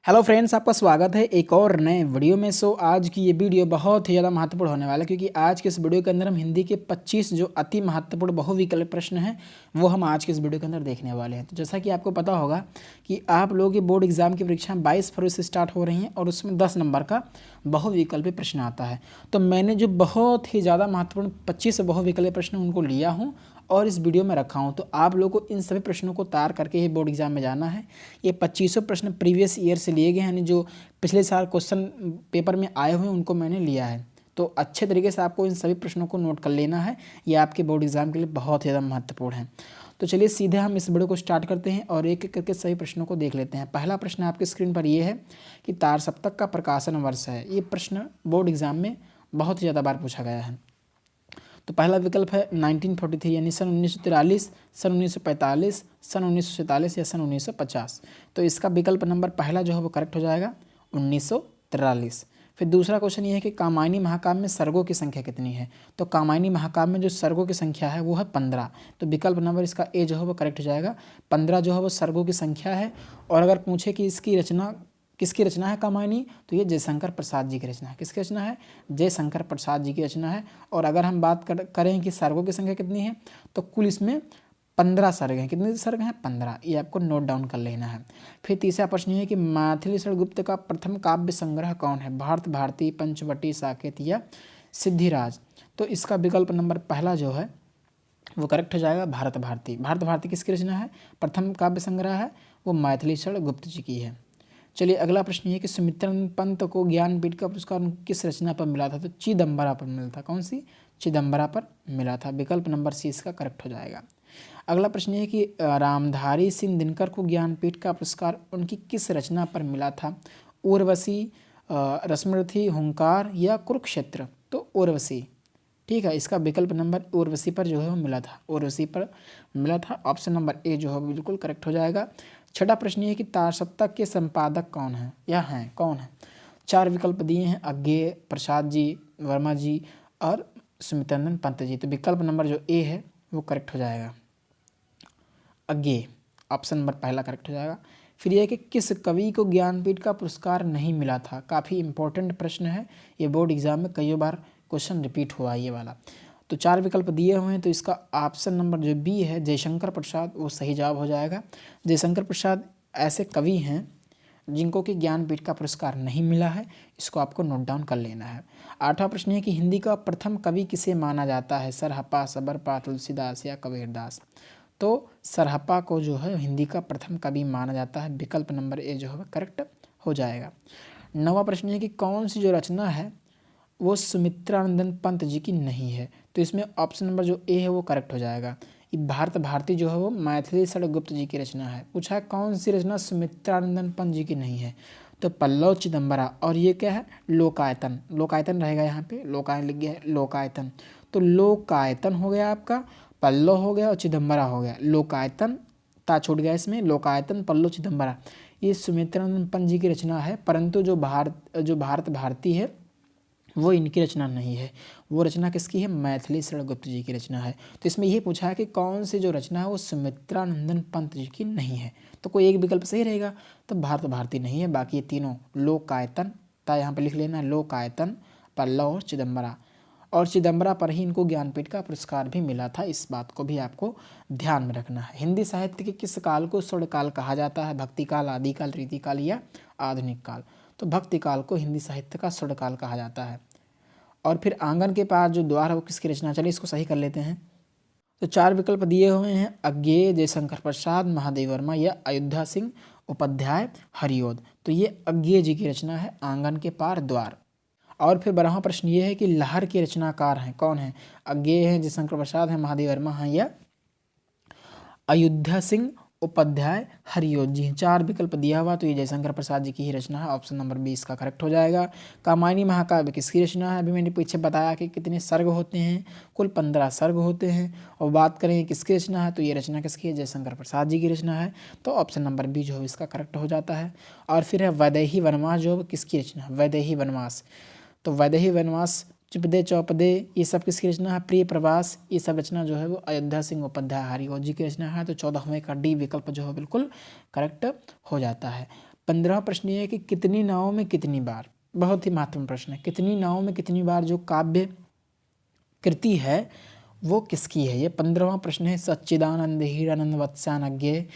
Hello friends, आपका स्वागत है एक और नए वीडियो में। आज की ये वीडियो बहुत ही ज़्यादा महत्वपूर्ण होने वाला है, क्योंकि आज के इस वीडियो के अंदर हम हिंदी के 25 जो अति महत्वपूर्ण बहुविकल्प प्रश्न हैं वो हम आज के इस वीडियो के अंदर देखने वाले हैं। तो जैसा कि आपको पता होगा कि आप लोगों की बोर्ड एग्जाम की परीक्षा 22 फरवरी से स्टार्ट हो रही हैं और उसमें 10 नंबर का बहुविकल्पी प्रश्न आता है। तो मैंने जो बहुत ही ज़्यादा महत्वपूर्ण 25 बहुविकल्पी प्रश्न उनको लिया हूँ और इस वीडियो में रखा हूँ। तो आप लोगों को इन सभी प्रश्नों को तैयार करके ही बोर्ड एग्जाम में जाना है। ये 25 प्रश्न प्रीवियस ईयर से लिए गए हैं, यानी जो पिछले साल क्वेश्चन पेपर में आए हुए हैं उनको मैंने लिया है। तो अच्छे तरीके से आपको इन सभी प्रश्नों को नोट कर लेना है, ये आपके बोर्ड एग्जाम के लिए बहुत ज़्यादा महत्वपूर्ण है। तो चलिए सीधे हम इस वीडियो को स्टार्ट करते हैं और एक एक करके सभी प्रश्नों को देख लेते हैं। पहला प्रश्न आपके स्क्रीन पर ये है कि तार सप्तक का प्रकाशन वर्ष है। ये प्रश्न बोर्ड एग्जाम में बहुत ही ज़्यादा बार पूछा गया है। तो पहला विकल्प है 1943 यानी सन 1943, सन 1945, सन 1947 या सन 1950। तो इसका विकल्प नंबर पहला जो है वो करेक्ट हो जाएगा 1943। फिर दूसरा क्वेश्चन ये है कि कामायनी महाकाव्य में सर्गों की संख्या कितनी है। तो कामायनी महाकाव्य में जो सर्गों की संख्या है वो है 15। तो विकल्प नंबर इसका ए जो है वो करेक्ट हो जाएगा। 15 जो है वो सर्गों की संख्या है। और अगर पूछे कि इसकी रचना किसकी रचना है कामायनी, तो ये जयशंकर प्रसाद जी की रचना है। किसकी रचना है? जयशंकर प्रसाद जी की रचना है। और अगर हम बात करें कि सर्गों की संख्या कितनी है, तो कुल इसमें 15 सर्ग हैं। कितने सर्ग हैं? 15। ये आपको नोट डाउन कर लेना है। फिर तीसरा प्रश्न ये है कि मैथिलीशरण गुप्त का प्रथम काव्य संग्रह कौन है? भारत भारती, पंचवटी, साकेत या सिद्धिराज। तो इसका विकल्प नंबर पहला जो है वो करेक्ट हो जाएगा भारत भारती। भारत भारती किसकी रचना है? प्रथम काव्य संग्रह है वो मैथिलीशरण गुप्त जी की है। चलिए अगला प्रश्न ये है कि सुमित्रानंद पंत को ज्ञानपीठ का पुरस्कार किस रचना पर मिला था? तो चिदंबरा पर मिला था। कौन सी? चिदंबरा पर मिला था। विकल्प नंबर सी इसका करेक्ट हो जाएगा। अगला प्रश्न ये है कि रामधारी सिंह दिनकर को ज्ञानपीठ का पुरस्कार उनकी किस रचना पर मिला था? उर्वशी, रश्मिरथी, हुंकार या कुरुक्षेत्र। तो उर्वशी, ठीक है। इसका विकल्प नंबर उर्वशी पर जो है वो मिला था। उर्वशी पर मिला था। ऑप्शन नंबर ए जो है बिल्कुल करेक्ट हो जाएगा। छठा प्रश्न ये है कि तार सप्तक के संपादक कौन है या हैं कौन है? 4 विकल्प दिए हैं, अज्ञेय, प्रसाद जी, वर्मा जी और सुमित्रानंद पंत जी। तो विकल्प नंबर जो ए है वो करेक्ट हो जाएगा, अज्ञेय। ऑप्शन नंबर पहला करेक्ट हो जाएगा। फिर यह कि किस कवि को ज्ञानपीठ का पुरस्कार नहीं मिला था? काफ़ी इंपॉर्टेंट प्रश्न है, ये बोर्ड एग्जाम में कई बार क्वेश्चन रिपीट हुआ ये वाला। तो 4 विकल्प दिए हुए हैं, तो इसका ऑप्शन नंबर जो बी है जयशंकर प्रसाद वो सही जवाब हो जाएगा। जयशंकर प्रसाद ऐसे कवि हैं जिनको कि ज्ञानपीठ का पुरस्कार नहीं मिला है, इसको आपको नोट डाउन कर लेना है। 8वां प्रश्न है कि हिंदी का प्रथम कवि किसे माना जाता है? सरहप्पा, सबरपा, तुलसीदास या कबीरदास। तो सरहप्पा को जो है हिंदी का प्रथम कवि माना जाता है। विकल्प नंबर ए जो है करेक्ट हो जाएगा। 9वां प्रश्न है कि कौन सी जो रचना है वो सुमित्रानंदन पंत जी की नहीं है? तो इसमें ऑप्शन नंबर जो ए है वो करेक्ट हो जाएगा। ये भारत भारती जो है वो मैथिलीशरण गुप्त जी की रचना है। पूछा है कौन सी रचना सुमित्रानंदन पंत जी की नहीं है? तो पल्लव, चिदंबरा और ये क्या है? लोकायतन। लोकायतन रहेगा यहाँ पे, लोकायन लिख गया है लोकायतन। तो लोकायतन हो गया आपका, पल्लव हो गया और चिदंबरा हो गया। लोकायतन ता छूट गया इसमें, लोकायतन, पल्लव, चिदंबरा ये सुमित्रानंदन पंत जी की रचना है। परंतु जो भारत भारती है वो इनकी रचना नहीं है। वो रचना किसकी है? मैथिलीशरण गुप्त जी की रचना है। तो इसमें ये पूछा है कि कौन सी जो रचना है वो सुमित्रानंदन पंत जी की नहीं है। तो कोई एक विकल्प सही रहेगा। तो भारत भारती नहीं है, बाकी ये तीनों लोकायतन ता यहाँ पर लिख लेना, लोकायतन, पल्लव और चिदंबरा। और चिदंबरा पर ही इनको ज्ञानपीठ का पुरस्कार भी मिला था, इस बात को भी आपको ध्यान में रखना है। हिंदी साहित्य के किस काल को स्वर्णकाल कहा जाता है? भक्ति काल, आदिकाल, रीतिकाल या आधुनिक काल। तो भक्ति काल को हिंदी साहित्य का स्वर्णकाल कहा जाता है। और फिर आंगन के पार जो द्वार है वो किसकी रचना? चलिए इसको सही कर लेते हैं। तो 4 विकल्प दिए हुए हैं, अज्ञेय, जयशंकर प्रसाद, महादेव वर्मा या अयोध्या सिंह उपाध्याय, हरिओद। तो ये अज्ञेय जी की रचना है, आंगन के पार द्वार। और फिर 12वां प्रश्न ये है कि लहर के रचनाकार हैं कौन है? अज्ञेय है, जयशंकर प्रसाद है, महादेव वर्मा है या अयोध्या सिंह उपाध्याय, हरिओद जी। 4 विकल्प दिया हुआ, तो ये जयशंकर प्रसाद जी की ही रचना है। ऑप्शन नंबर 20 का करेक्ट हो जाएगा। कामायनी महाकाव्य किसकी रचना है? अभी मैंने पीछे बताया कि कितने सर्ग होते हैं, कुल 15 सर्ग होते हैं। और बात करें किसकी रचना है, तो ये रचना किसकी है? जयशंकर प्रसाद जी की रचना है। तो ऑप्शन नंबर बी जो है इसका करेक्ट हो जाता है। और फिर है वैदेही वनवास, जो किसकी रचना है? वैदेही वनवास। तो वैदेही वनवास, चुपदे चौपदे ये सब किसकी रचना है? प्रिय प्रवास, ये सब रचना जो है वो अयोध्या सिंह उपाध्याय, हरिओद जी की रचना है। तो 14वें का डी विकल्प जो है बिल्कुल करेक्ट हो जाता है। 15वां प्रश्न ये है कि कितनी नावों में कितनी बार, बहुत ही महत्वपूर्ण प्रश्न है, कितनी नावों में कितनी बार जो काव्य कृति है वो किसकी है। ये 15वां प्रश्न है। सच्चिदानंद हीरानंद वत्स्यानज्ञे,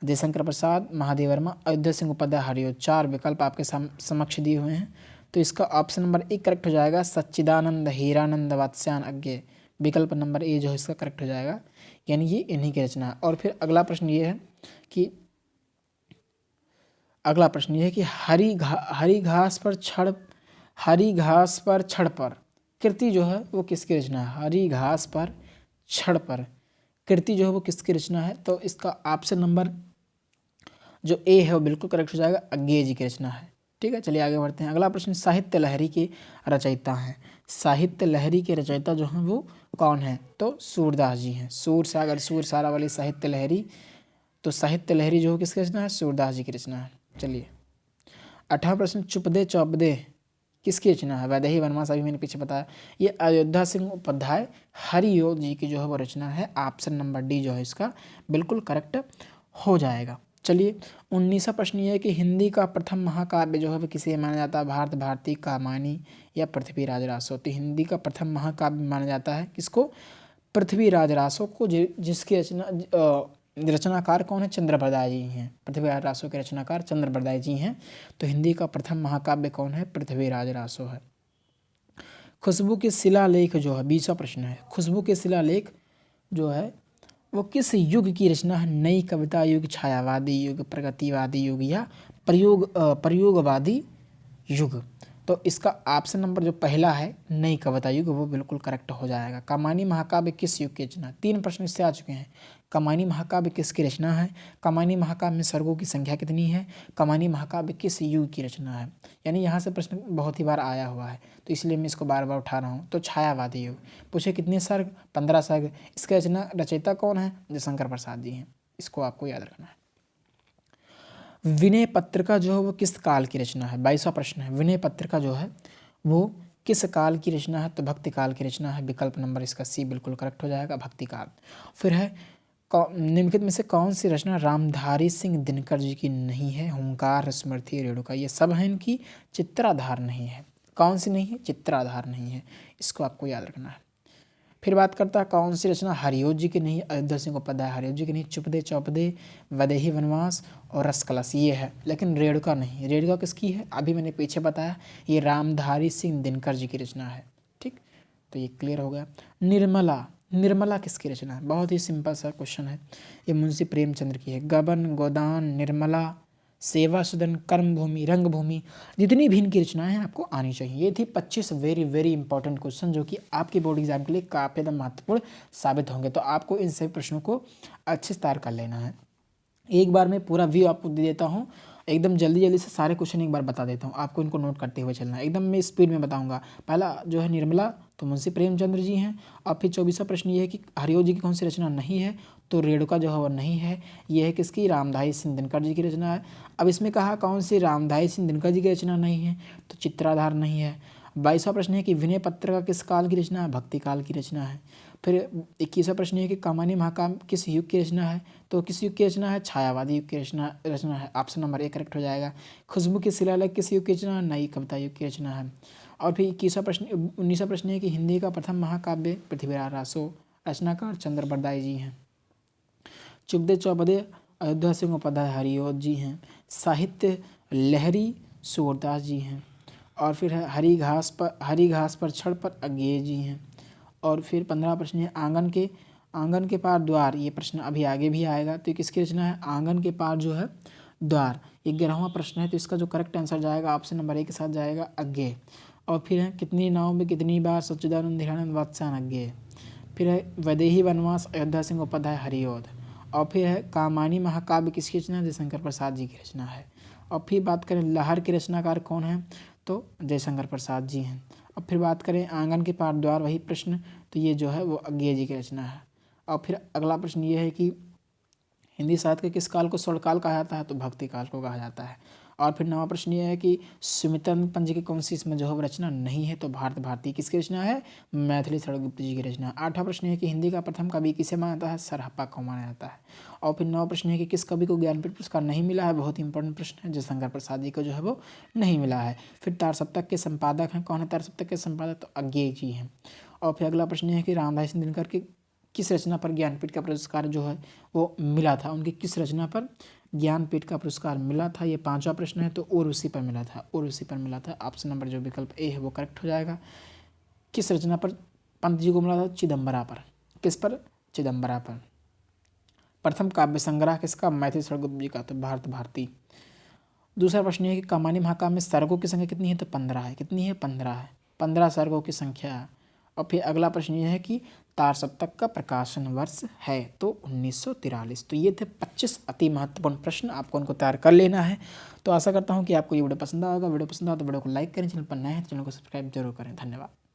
जयशंकर प्रसाद, महादेव वर्मा, अयोध्या सिंह उपाध्याय, हरिओ। 4 विकल्प आपके समक्ष दिए हुए हैं, तो इसका ऑप्शन नंबर ए करेक्ट हो जाएगा, सच्चिदानंद हीरानंद वत्स्यानज्ञे। विकल्प नंबर ए जो है इसका करेक्ट हो जाएगा, यानी ये इन्हीं की रचना है। और फिर अगला प्रश्न ये है कि हरी घास पर छड़ पर कृति जो है वो किसकी रचना है। हरी घास पर छड़ पर कृति जो है वो किसकी रचना है, तो इसका ऑप्शन नंबर जो ए है वो बिल्कुल करेक्ट हो जाएगा, अज्ञेय जी की रचना है। ठीक है, चलिए आगे बढ़ते हैं। अगला प्रश्न, साहित्य लहरी के रचयिता हैं। साहित्य लहरी के रचयिता जो हैं वो कौन है, तो सूरदास जी हैं। सूर सागर सूर सारा वाली साहित्य लहरी, तो साहित्य लहरी जो है किसकी रचना है, सूरदास जी की रचना है। चलिए 8वां प्रश्न, चुपदे चौपदे किसकी रचना है। वैदेही वनवास अभी मैंने पीछे बताया, ये अयोध्या सिंह उपाध्याय हरिओ जी की जो है वो रचना है। ऑप्शन नंबर डी जो है इसका बिल्कुल करेक्ट हो जाएगा। चलिए 19वां प्रश्न ये है कि हिंदी का प्रथम महाकाव्य जो है वो किसे माना जाता है। भारत भारती, कामायनी या पृथ्वीराज रासो। तो हिंदी का प्रथम महाकाव्य माना जाता है किसको, पृथ्वीराज रासो को, जिसकी रचनाकार कौन है, चंद्रबरदाई जी हैं। पृथ्वीराज रासो के रचनाकार चंद्रबरदाई जी हैं। तो हिंदी का प्रथम महाकाव्य कौन है, पृथ्वीराज रासो है। खुशबू के शिलालेख जो है, 20वां प्रश्न है, खुशबू के शिलालेख जो है वो किस युग की रचना है। नई कविता युग, छायावादी युग, प्रगतिवादी युग या प्रयोगवादी युग। तो इसका ऑप्शन नंबर जो पहला है, नई कविता युग, वो बिल्कुल करेक्ट हो जाएगा। कामायनी महाकाव्य किस युग की रचना, 3 प्रश्न इससे आ चुके हैं। कामायनी महाकाव्य किसकी रचना है, कामायनी महाकाव्य में सर्गों की संख्या कितनी है, कामायनी महाकाव्य किस युग की रचना है। यानी यहाँ से प्रश्न बहुत ही बार आया हुआ है, तो इसलिए मैं इसको बार बार उठा रहा हूँ। तो छायावादी युग, पूछे कितने सर्ग, 15 सर्ग। इसका रचयिता कौन है, जयशंकर प्रसाद जी हैं। इसको आपको याद रखना है। विनय पत्रिका जो है वो किस काल की रचना है। 22वां प्रश्न है, विनय पत्रिका जो है वो किस काल की रचना है, तो भक्ति काल की रचना है। विकल्प नंबर इसका सी बिल्कुल करेक्ट हो जाएगा, भक्ति काल। फिर है निम्नलिखित में से कौन सी रचना रामधारी सिंह दिनकर जी की नहीं है। हुंकार, स्मृति, रेणुका, ये सब है इनकी, चित्राधार नहीं है। कौन सी नहीं है, चित्राधार नहीं है। इसको आपको याद रखना है। फिर बात करता है कौन सी रचना हरिओ जी की नहीं, अयोध्या सिंह उपाध्याय हरिओ जी की नहीं। चुपदे चौपदे, वैदेही वनवास और रसकलश ये है, लेकिन रेणुका नहीं। रेणुका किसकी है, अभी मैंने पीछे बताया, ये रामधारी सिंह दिनकर जी की रचना है। ठीक, तो ये क्लियर हो गया। निर्मला, निर्मला किसकी रचना है, बहुत ही सिंपल सा क्वेश्चन है, ये मुंशी प्रेमचंद्र की है। गबन, गोदान, निर्मला, सेवा सदन, कर्मभूमि, रंगभूमि, जितनी भी इनकी रचनाएं हैं आपको आनी चाहिए। ये थी 25 वेरी वेरी इंपॉर्टेंट क्वेश्चन जो कि आपके बोर्ड एग्जाम के लिए काफ़ी ज़्यादा महत्वपूर्ण साबित होंगे। तो आपको इन सभी प्रश्नों को अच्छे से तैयार कर लेना है। एक बार मैं पूरा व्यू आपको दे देता हूँ, एकदम जल्दी जल्दी से सारे क्वेश्चन एक बार बता देता हूँ, आपको इनको नोट करते हुए चलना है। एकदम मैं स्पीड में बताऊँगा। पहला जो है निर्मला, तो मुंशी प्रेमचंद्र जी हैं। और फिर 24वां प्रश्न ये है कि हरिओ जी की कौन सी रचना नहीं है, तो रेणुका जो है वो नहीं है। ये है किसकी, रामधारी सिंह दिनकर जी की रचना है। अब इसमें कहा कौन सी रामधारी सिंह दिनकर जी की रचना नहीं है, तो चित्राधार नहीं है। 22वां प्रश्न है कि विनय पत्रिका किस काल की रचना है, भक्ति काल की रचना है। फिर 21वां प्रश्न है कि कामायनी महाकाव्य किस युग की रचना है, तो किस युग की रचना है, छायावादी युग की रचना है। ऑप्शन नंबर ए करेक्ट हो जाएगा। खुशबू के शिलालेख किस युग की रचना है, नई कविता युग की रचना है। और फिर 19वां प्रश्न है कि हिंदी का प्रथम महाकाव्य पृथ्वीराज रासो, रचनाकार चंद्रबरदाई जी हैं। चुपदे चौपदे, अयोध्या सिंह उपाध्याय हरिओ जी हैं। साहित्य लहरी, सूरदास जी हैं। और फिर है हरी घास पर छड़ पर, अज्ञेय जी हैं। और फिर 15वां प्रश्न है आंगन के पार द्वार, ये प्रश्न अभी आगे भी आएगा। तो किसकी रचना है, आंगन के पार जो है द्वार। 11वां प्रश्न है, तो इसका जो करेक्ट आंसर जाएगा ऑप्शन नंबर ए के साथ जाएगा, अज्ञेय। और फिर है कितनी नाव में कितनी बार, सच्चिदानंद हीरानंद वत्स्यानज्ञे। फिर है वैदेही वनवास, अयोध्या सिंह उपाध्याय हरिओद। और फिर है कामायनी महाकाव्य किसकी रचना है, जयशंकर प्रसाद जी की रचना है। और फिर बात करें लहर के रचनाकार कौन है, तो जयशंकर प्रसाद जी हैं। अब फिर बात करें आंगन के पार द्वार, वही प्रश्न, तो ये जो है वो अज्ञेय जी की रचना है। और फिर अगला प्रश्न ये है कि हिंदी साहित्य के किस काल को स्वर्णकाल कहा जाता है, तो भक्ति काल को कहा जाता है। और फिर 9वां प्रश्न ये है कि सुमितन पंज की कौन सी इसमें जो है रचना नहीं है, तो भारत भारती किसकी रचना है, मैथिली शरण गुप्त जी की रचना। 8वां प्रश्न है कि हिंदी का प्रथम कवि किसे माना जाता है, सरहप्पा को माना जाता है। और फिर 9वां प्रश्न है कि किस कवि को ज्ञानपीठ पुरस्कार नहीं मिला है, बहुत ही इंपॉर्टेंट प्रश्न है, जयशंकर प्रसाद जी को जो है वो नहीं मिला है। फिर तार सप्तक के संपादक हैं, कौन है तार सप्तक के संपादक, तो अज्ञेय जी हैं। और फिर अगला प्रश्न है कि रामधारी सिंह दिनकर की किस रचना पर ज्ञानपीठ का पुरस्कार जो है वो मिला था, उनकी किस रचना पर ज्ञानपीठ का पुरस्कार मिला था, ये 5वां प्रश्न है। तो उर्वशी पर मिला था, उर्वशी पर मिला था। ऑप्शन नंबर जो विकल्प ए है वो करेक्ट हो जाएगा। किस रचना पर पंत जी को मिला था, चिदम्बरा पर। किस पर, चिदम्बरा पर। प्रथम काव्य संग्रह किसका, मैथिली शरण गुप्त जी का, तो भारत भारती। दूसरा प्रश्न है कि कमानी महाकाव्य में सर्गों की संख्या कितनी है, तो 15 है। कितनी है, 15 है, 15 सर्गों की संख्या है। और फिर अगला प्रश्न यह है कि तार सप्तक का प्रकाशन वर्ष है, तो 1943। तो ये थे 25 अति महत्वपूर्ण प्रश्न, आपको उनको तैयार कर लेना है। तो आशा करता हूँ कि आपको ये वीडियो पसंद आएगा। वीडियो पसंद आए तो वीडियो को लाइक करें, चैनल पर नए हैं तो चैनल को सब्सक्राइब जरूर करें। धन्यवाद।